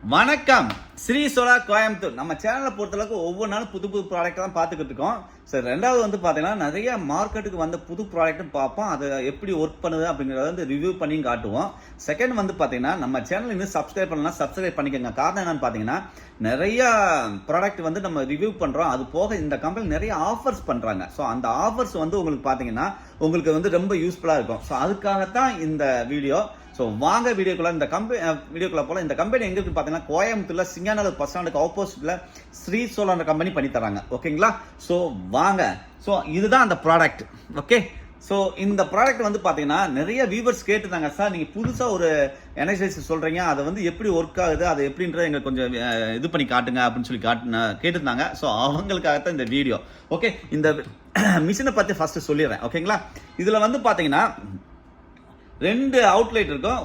வணக்கம். ஸ்ரீ சோலார் கோயம்புத்தூர் நம்ம சேனலை பொறுத்தளவுக்கு ஒவ்வொரு நாளும் புது புது ப்ராடக்ட் தான் பார்த்துக்கிட்டு இருக்கோம். சரி, ரெண்டாவது வந்து பார்த்தீங்கன்னா நிறைய மார்க்கெட்டுக்கு வந்த புது ப்ராடக்ட்டும் பார்ப்போம், அதை எப்படி ஒர்க் பண்ணுது அப்படிங்கிறத வந்து ரிவ்யூ பண்ணி காட்டுவோம். செகண்ட் வந்து பார்த்தீங்கன்னா நம்ம சேனல் இன்னும் சப்ஸ்கிரைப் பண்ணலாம், சப்ஸ்கிரைப் பண்ணிக்கோங்க. காரணம் என்னன்னு பார்த்தீங்கன்னா நிறைய ப்ராடக்ட் வந்து நம்ம ரிவ்யூ பண்ணுறோம். அது போக இந்த கம்பெனி நிறைய ஆஃபர்ஸ் பண்ணுறாங்க. ஸோ அந்த ஆஃபர்ஸ் வந்து உங்களுக்கு பார்த்தீங்கன்னா உங்களுக்கு வந்து ரொம்ப யூஸ்ஃபுல்லாக இருக்கும். ஸோ அதுக்காகத்தான் இந்த வீடியோ. ஸோ வாங்க வீடியோக்குள்ள. இந்த வீடியோக்குள்ள போல. இந்த கம்பெனி எங்க இருக்கு பார்த்தீங்கன்னா கோயம்புத்தூர்ல சிங்காநல்லூர் பஸ் ஸ்டாண்டுக்கு ஆப்போசிட்ல ஸ்ரீ சோலார் கம்பெனி பண்ணி தராங்க. ஓகேங்களா? ஸோ வாங்க. ஸோ இதுதான் அந்த ப்ராடக்ட். ஓகே. ஸோ இந்த ப்ராடக்ட் வந்து பார்த்தீங்கன்னா நிறைய வியூவர்ஸ் கேட்டுதாங்க, சார் நீங்கள் புதுசாக ஒரு எனர்ஜைஸ் சொல்கிறீங்க, அதை வந்து எப்படி ஒர்க் ஆகுது, அதை எப்படின்றத எங்களுக்கு கொஞ்சம் இது பண்ணி காட்டுங்க அப்படின்னு சொல்லி கேட்டுருந்தாங்க. ஸோ அவங்களுக்காகத்தான் இந்த வீடியோ. ஓகே. இந்த மிஷினை பற்றி ஃபர்ஸ்ட் சொல்லிடுறேன். ஓகேங்களா? இதில் வந்து பார்த்தீங்கன்னா ரெண்டு அவுட்லைட் இருக்கும்,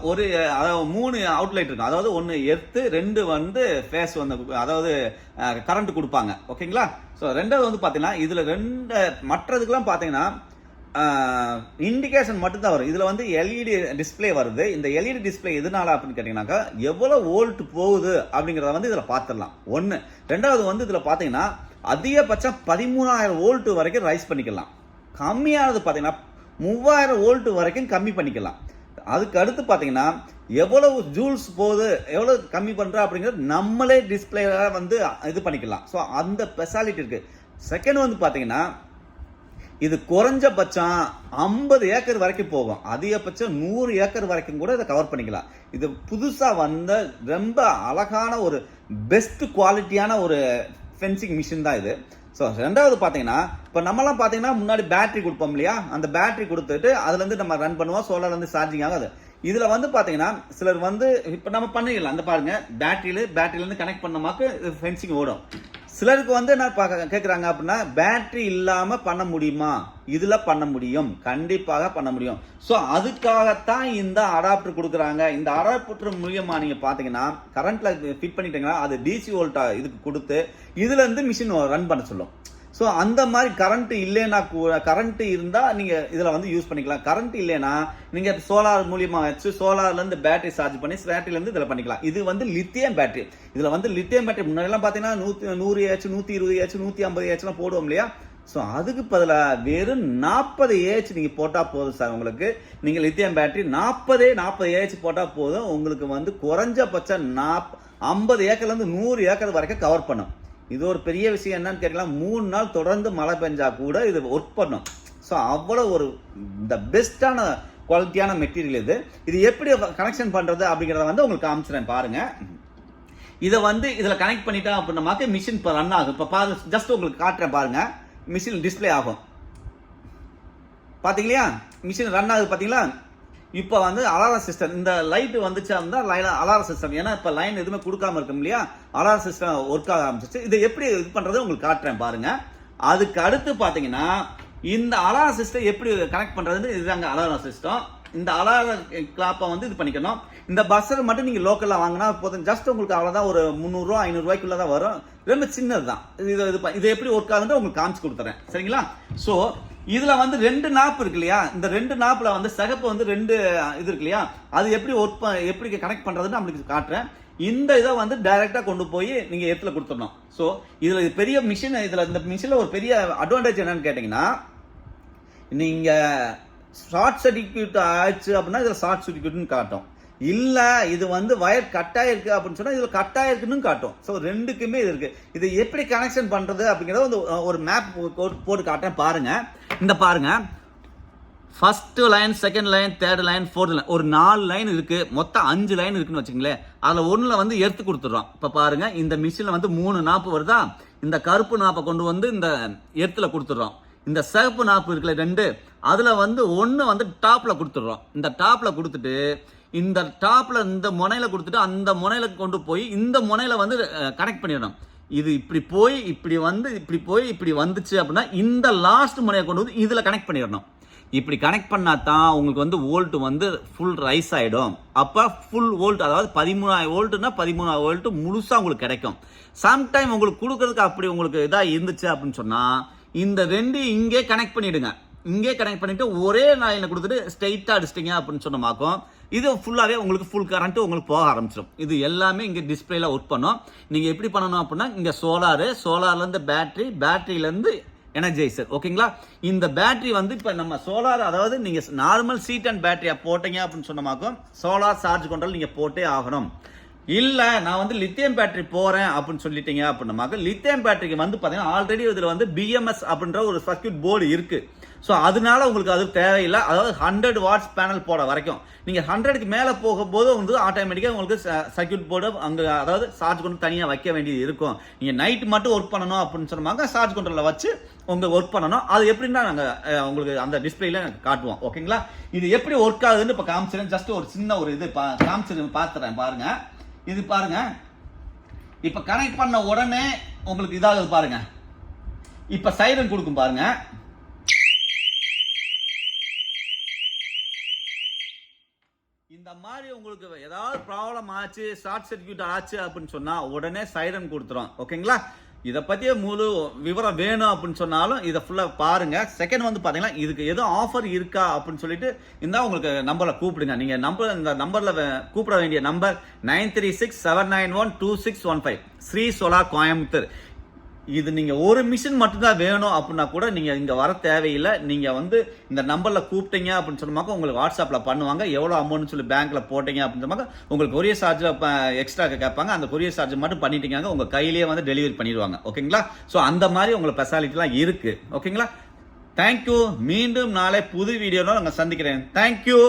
அதாவது 3 அவுட்லைட் இருக்கும். அதாவது ஒன்று எர்த்து, 2 வந்து ஃபேஸ் வந்து அதாவது கரண்ட் கொடுப்பாங்க. ஓகேங்களா? ஸோ ரெண்டாவது வந்து பார்த்தீங்கன்னா இதில் மற்றதுக்கெல்லாம் பார்த்தீங்கன்னா இண்டிகேஷன் மட்டும் தான் வரும். இதில் வந்து எல்இடி டிஸ்பிளே வருது. இந்த எல்இடி டிஸ்பிளே எதனால அப்படின்னு கேட்டிங்கனாக்கா எவ்வளோ வோல்ட் போகுது அப்படிங்கிறத வந்து இதில் பார்த்துடலாம். ஒன்று. ரெண்டாவது வந்து இதில் பார்த்தீங்கன்னா அதிகபட்சம் 13,000 வோல்ட் வரைக்கும் ரைஸ் பண்ணிக்கலாம். கம்மியானது பார்த்தீங்கன்னா 3000 வோல்ட் வரைக்கும் கம்மி பண்ணிக்கலாம். அதுக்கு அடுத்து பார்த்தீங்கன்னா எவ்வளவு ஜூல்ஸ் போகுது, எவ்வளவு கம்மி பண்ற அப்படிங்கிறது நம்மளே டிஸ்பிளே வந்து இது பண்ணிக்கலாம். ஸோ அந்த ஸ்பெஷாலிட்டி இருக்கு. செகண்ட் வந்து பார்த்தீங்கன்னா இது குறைஞ்சபட்சம் 50 ஏக்கர் வரைக்கும் போகும், அதிகபட்சம் 100 ஏக்கர் வரைக்கும் கூட இதை கவர் பண்ணிக்கலாம். இது புதுசா வந்த ரொம்ப அழகான ஒரு பெஸ்ட் குவாலிட்டியான ஒரு ஃபென்சிங் மிஷின் தான் இது. ஸோ ரெண்டாவது பார்த்தீங்கன்னா இப்போ நம்மலாம் பார்த்தீங்கன்னா முன்னாடி பேட்டரி கொடுப்போம் இல்லையா, அந்த பேட்டரி கொடுத்துட்டு அதுலேருந்து நம்ம ரன் பண்ணுவோம், சோலார்லேருந்து சார்ஜிங் ஆகாது. இதில் வந்து பார்த்தீங்கன்னா சிலர் வந்து இப்போ நம்ம பண்ணிக்கலாம். அந்த பாருங்க, பேட்டரியிலேருந்து கனெக்ட் பண்ணமாக்கு ஃபென்சிங் ஓடும். சிலருக்கு வந்து என்ன கேட்குறாங்க அப்படின்னா பேட்டரி இல்லாமல் பண்ண முடியுமா? இதில் பண்ண முடியும், கண்டிப்பாக பண்ண முடியும். ஸோ அதுக்காகத்தான் இந்த அடாப்டர் கொடுக்குறாங்க. இந்த அடாப்டர் மூலியமாக நீங்கள் பார்த்தீங்கன்னா கரண்ட்டில் ஃபிட் பண்ணிட்டீங்கன்னா அது டிசி வோல்ட்டா இதுக்கு கொடுத்து இதுலேருந்து மிஷின் ரன் பண்ண சொல்லும். ஸோ அந்த மாதிரி கரண்ட் இல்லைன்னா கரண்ட் இருந்தால் நீங்கள் இதில் வந்து யூஸ் பண்ணிக்கலாம். கரண்ட் இல்லைன்னா நீங்கள் சோலார் மூலியமாக வச்சு சோலார்லேருந்து பேட்டரி சார்ஜ் பண்ணி பேட்டரியிலேருந்து இதில் பண்ணிக்கலாம். இது வந்து லித்தியம் பேட்டரி. இதில் வந்து லித்தியம் பேட்டரி முன்னாடிலாம் பார்த்தீங்கன்னா 100 ஏஹெச் 120 ஏஹெச் 150 ஏஹெச்லாம் போடுவோம் இல்லையா. ஸோ அதுக்கு பதிலாக வெறும் 40 ஏஹெச் நீங்கள் போட்டால் போதும் சார். உங்களுக்கு நீங்கள் லித்தியம் பேட்டரி 40 ஏஹெச் போட்டால் போதும். உங்களுக்கு வந்து குறைஞ்சபட்சம் 50 ஏக்கர்லேருந்து 100 ஏக்கர் வரைக்கும் கவர் பண்ணும். இது ஒரு பெரிய விஷயம். என்னன்னு கேட்கலாம், 3 நாள் தொடர்ந்து மழை பெஞ்சா கூட இது ஒர்க் பண்ணும். ஸோ அவ்வளோ ஒரு இந்த பெஸ்டான குவாலிட்டியான மெட்டீரியல் இது. இது எப்படி கனெக்ஷன் பண்ணுறது அப்படிங்கிறத வந்து உங்களுக்கு காமிச்சிடறேன் பாருங்க. இதை வந்து இதில் கனெக்ட் பண்ணிட்டா அப்படின்னாக்க மிஷின் இப்போ ரன் ஆகும். இப்போ பாருங்க, ஜஸ்ட் உங்களுக்கு காட்டுறேன் பாருங்க. மிஷின் டிஸ்பிளே ஆகும் பார்த்தீங்களா, மிஷின் ரன் ஆகுது பார்த்தீங்களா. இப்போ வந்து அலாரம் சிஸ்டம், இந்த லைட் வந்துச்சா இருந்தால் அலாரம் சிஸ்டம், ஏன்னா இப்போ லைன் எதுவுமே கொடுக்காம இருக்கும் இல்லையா, அலாரம் சிஸ்டம் ஒர்க் ஆக ஆரம்பிச்சிச்சு. இதை எப்படி இது பண்ணுறது உங்களுக்கு காட்டுறேன் பாருங்க. அதுக்கு அடுத்து பார்த்தீங்கன்னா இந்த அலாரம் சிஸ்டம் எப்படி கனெக்ட் பண்ணுறது, இதுதாங்க அலாரம் சிஸ்டம். இந்த அலாரம் கிளாப்பை வந்து இது பண்ணிக்கணும். இந்த பஸ்ஸர் மட்டும் நீங்கள் லோக்கலில் வாங்கினா போதும். ஜஸ்ட் உங்களுக்கு அவ்வளோதான், ஒரு 300 500 ரூபாய்க்குள்ள தான் வரும். ரொம்ப சின்னது தான். இது எப்படி ஒர்க் ஆகுதுன்னு உங்களுக்கு காமிச்சு கொடுத்துறேன், சரிங்களா. ஸோ இதுல வந்து 2 நாப் இருக்கு இல்லையா, இந்த 2 நாப்ல வந்து சிகப்பு வந்து 2 இது இருக்கு இல்லையா, அது எப்படி கனெக்ட் பண்றதுன்னு நம்மளுக்கு காட்டுறேன். இந்த இதை வந்து டைரக்டா கொண்டு போய் நீங்க இடத்துல கொடுத்துடணும். ஸோ இதுல பெரிய மிஷின், இந்த மிஷின்ல ஒரு பெரிய அட்வான்டேஜ் என்னன்னு கேட்டீங்கன்னா, நீங்க ஷார்ட் சர்க்யூட் ஆயிடுச்சு அப்படின்னா இதுல ஷார்ட் சர்க்யூட்னு காட்டும். இல்ல இது வந்து வயர் கட் ஆயிருக்கு அப்படின்னு சொன்னா இதுல கட் ஆயிருக்குன்னு காட்டும். ஸோ ரெண்டுக்குமே இது இருக்கு. இது எப்படி கனெக்ஷன் பண்றது அப்படிங்கறத வந்து ஒரு மேப் போட்டு காட்டுறேன் பாருங்க. இந்த பாருங்க, first line, second line, third line, fourth line, ஒரு 4 லைன் இருக்கு. மொத்தம் 5 லைன் இருக்குன்னு வச்சுங்களேன். அதுல ஒண்ணுல வந்து எடுத்து கொடுத்துடுறோம். இப்ப பாருங்க, இந்த மிஷின்ல வந்து 3 நாப்பு வருதா, இந்த கருப்பு நாப்பை கொண்டு வந்து இந்த எர்த்துல கொடுத்துடுறோம். இந்த சிவப்பு நாப்பு இருக்குல்ல 2, அதுல வந்து 1 வந்து டாப்ல கொடுத்துடுறோம். இந்த டாப்ல கொடுத்துட்டு இந்த டாப்ல இந்த முனையில கொடுத்துட்டு அந்த முனையில கொண்டு போய் இந்த முனையில வந்து கனெக்ட் பண்ணிடணும். இது இப்படி போய் இப்படி வந்து இப்படி போய் இப்படி வந்துச்சு அப்படின்னா இந்த லாஸ்ட் முனையை கொண்டு வந்து இதுல கனெக்ட் பண்ணிடணும். இப்படி கனெக்ட் பண்ணா தான் உங்களுக்கு வந்து வோல்ட் வந்து ஃபுல் ரைஸ் ஆயிடும். அப்ப ஃபுல் வோல்ட், அதாவது 13,000 வோல்ட்னா 13,000 வோல்ட் முழுசா உங்களுக்கு கிடைக்கும். சம்டைம் உங்களுக்கு கொடுக்கறதுக்கு அப்படி உங்களுக்கு இதா இருந்துச்சு அப்படின்னு சொன்னா இந்த 2 இங்கே கனெக்ட் பண்ணிடுங்க. இங்கே கனெக்ட் பண்ணிட்டு ஒரே லைனில் கொடுத்துட்டு ஸ்ட்ரெயிட்டாக அடிச்சிட்டிங்க அப்படின்னு சொன்னமாக்கும் இது ஃபுல்லாகவே உங்களுக்கு ஃபுல் கரண்ட் உங்களுக்கு போக ஆரம்பிச்சிடும். இது எல்லாமே இங்கே டிஸ்பிளேல ஒர்க் பண்ணும். நீங்கள் எப்படி பண்ணணும் அப்படின்னா இங்கே சோலார்லேருந்து பேட்டரியிலேருந்து எனர்ஜைசர். ஓகேங்களா? இந்த பேட்டரி வந்து இப்போ நம்ம சோலார், அதாவது நீங்கள் நார்மல் சீட் அண்ட் பேட்டரியா போட்டீங்க அப்படின்னு சொன்னமாக்கும் சோலார் சார்ஜ் கண்ட்ரோல் நீங்கள் போட்டே ஆகணும். இல்லை நான் வந்து லித்தியம் பேட்டரி போகிறேன் அப்படின்னு சொல்லிட்டீங்க அப்படின்னாக்க லித்தியம் பேட்டரிக்கு வந்து பார்த்தீங்கன்னா ஆல்ரெடி இதில் வந்து BMS அப்படின்ற ஒரு சர்க்யூட் போர்டு இருக்குது. ஸோ அதனால உங்களுக்கு அது தேவையில்லை. அதாவது 100 வாட்ஸ் பேனல் போட வரைக்கும் நீங்கள் 100க்கு மேலே போகும்போது வந்து ஆட்டோமேட்டிக்காக உங்களுக்கு சர்க்யூட் போர்டு அங்கே அதாவது சார்ஜ் கொண்டு தனியாக வைக்க வேண்டியது இருக்கும். நீங்கள் நைட் மட்டும் ஒர்க் பண்ணணும் அப்படின்னு சொன்னாங்க சார்ஜ் கண்ட்ரோலில் வச்சு உங்களுக்கு ஒர்க் பண்ணணும். அது எப்படின்னா நாங்கள் உங்களுக்கு அந்த டிஸ்பிளேல காட்டுவோம். ஓகேங்களா? இது எப்படி ஒர்க் ஆகுதுன்னு இப்போ காமிச்சிடும். ஜஸ்ட் ஒரு சின்ன ஒரு இது பார்த்துறேன் பாருங்க. இது பாருங்க, இப்ப கனெக்ட் பண்ண உடனே உங்களுக்கு இதாகுது பாருங்க. இப்ப சைரன் கொடுக்கும் பாருங்க. இந்த மாதிரி உங்களுக்கு ஏதாவது ப்ராப்ளம் ஆச்சு, ஷார்ட் சர்க்யூட் ஆச்சு அப்படின்னு சொன்னா உடனே சைரன் கொடுத்துரும். ஓகேங்களா? இதை பற்றிய முழு விவரம் வேணும் அப்படின்னு சொன்னாலும் இதை ஃபுல்லாக பாருங்க. செகண்ட் வந்து பார்த்தீங்கன்னா இதுக்கு எதுவும் ஆஃபர் இருக்கா அப்படின்னு சொல்லிட்டு இருந்தால் உங்களுக்கு நம்பரில் கூப்பிடுங்க. நீங்கள் இந்த நம்பரில் கூப்பிட வேண்டிய நம்பர் 9367912615 ஸ்ரீ சோலார் கோயம்புத்தூர். இது நீங்கள் ஒரு மிஷின் மட்டும்தான் வேணும் அப்படின்னா கூட நீங்கள் இங்கே வர தேவையில்லை. நீங்கள் வந்து இந்த நம்பரில் கூப்பிட்டீங்க அப்படின்னு சொன்னாக்க உங்களுக்கு வாட்ஸ்அப்பில் பண்ணுவாங்க. எவ்வளோ அமௌண்ட்னு சொல்லி பேங்க்கில் போட்டீங்க அப்படின்னு சொன்னாக்க உங்களுக்கு கொரியர் சார்ஜ் எக்ஸ்ட்ரா கேட்பாங்க. அந்த கொரியர் சார்ஜ் மட்டும் பண்ணிட்டீங்க உங்கள் கையிலேயே வந்து டெலிவரி பண்ணிடுவாங்க. ஓகேங்களா? ஸோ அந்த மாதிரி உங்களுக்கு ஃபெசிலிட்டிலாம் இருக்குது. ஓகேங்களா? தேங்க்யூ. மீண்டும் நாளை புது வீடியோவில் நாங்கள் சந்திக்கிறேன். தேங்க்யூ.